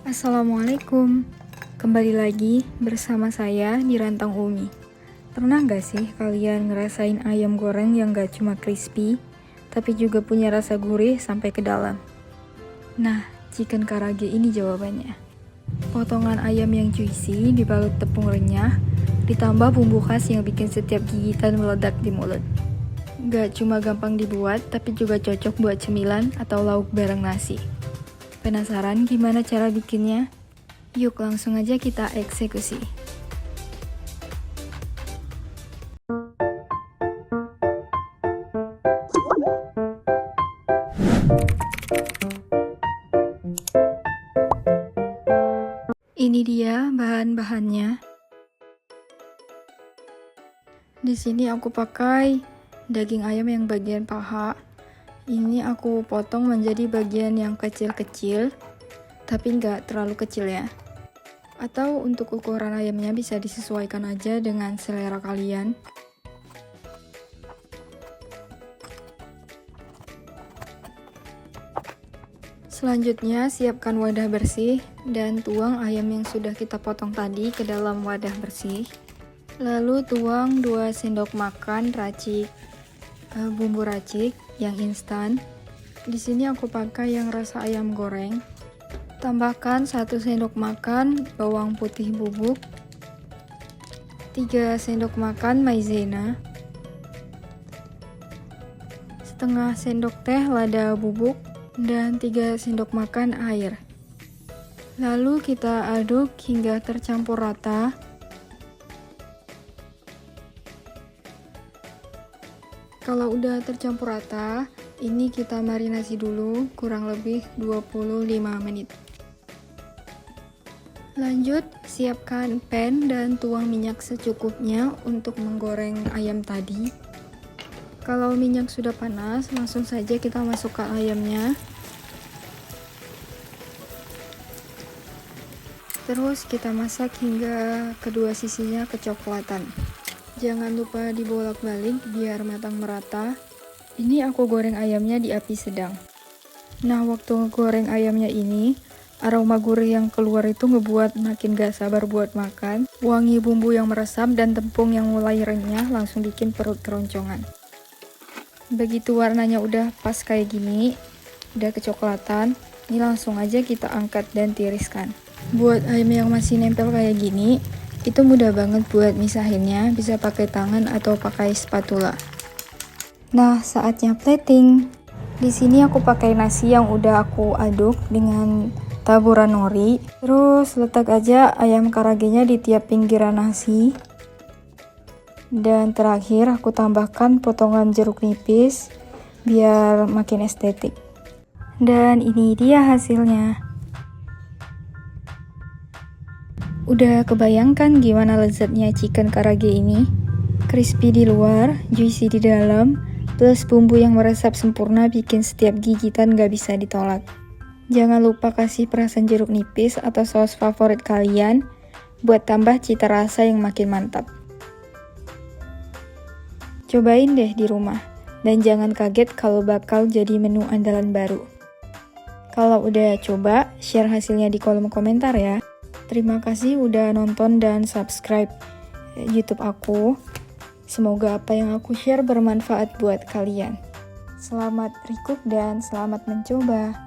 Assalamualaikum. Kembali lagi bersama saya di Rantang Umi. Pernah gak sih kalian ngerasain ayam goreng yang gak cuma crispy, tapi juga punya rasa gurih sampai ke dalam? Nah, chicken karage ini jawabannya. Potongan ayam yang juicy dibalut tepung renyah, ditambah bumbu khas yang bikin setiap gigitan meledak di mulut. Gak cuma gampang dibuat, tapi juga cocok buat cemilan atau lauk bareng nasi. Penasaran gimana cara bikinnya? Yuk langsung aja kita eksekusi. Ini dia bahan-bahannya. Di sini aku pakai daging ayam yang bagian paha. Ini aku potong menjadi bagian yang kecil-kecil, tapi nggak terlalu kecil ya. Atau untuk ukuran ayamnya bisa disesuaikan aja dengan selera kalian. Selanjutnya siapkan wadah bersih dan tuang ayam yang sudah kita potong tadi ke dalam wadah bersih. Lalu tuang 2 sendok makan racik bumbu racik yang instan. Di sini aku pakai yang rasa ayam goreng. Tambahkan 1 sendok makan bawang putih bubuk, 3 sendok makan maizena, setengah sendok teh lada bubuk, dan 3 sendok makan air. Lalu kita aduk hingga tercampur rata. Kalau udah tercampur rata, ini kita marinasi dulu kurang lebih 25 menit. Lanjut, siapkan pan dan tuang minyak secukupnya untuk menggoreng ayam tadi. Kalau minyak sudah panas, langsung saja kita masukkan ayamnya. Terus kita masak hingga kedua sisinya kecoklatan. Jangan lupa dibolak-balik biar matang merata. Ini aku goreng ayamnya di api sedang. Nah, waktu ngegoreng ayamnya ini, aroma gurih yang keluar itu ngebuat makin gak sabar buat makan. Wangi bumbu yang meresap dan tepung yang mulai renyah langsung bikin perut keroncongan. Begitu warnanya udah pas kayak gini, udah kecoklatan, ini langsung aja kita angkat dan tiriskan. Buat ayam yang masih nempel kayak gini, itu mudah banget buat misahinnya, bisa pakai tangan atau pakai spatula. Nah, saatnya plating. Di sini aku pakai nasi yang udah aku aduk dengan taburan nori. Terus letak aja ayam karagenya di tiap pinggiran nasi. Dan terakhir aku tambahkan potongan jeruk nipis biar makin estetik. Dan ini dia hasilnya. Udah kebayangkan gimana lezatnya chicken karage ini? Crispy di luar, juicy di dalam, plus bumbu yang meresap sempurna bikin setiap gigitan gak bisa ditolak. Jangan lupa kasih perasan jeruk nipis atau saus favorit kalian buat tambah cita rasa yang makin mantap. Cobain deh di rumah, dan jangan kaget kalau bakal jadi menu andalan baru. Kalau udah coba, share hasilnya di kolom komentar ya. Terima kasih udah nonton dan subscribe YouTube aku. Semoga apa yang aku share bermanfaat buat kalian. Selamat recook dan selamat mencoba.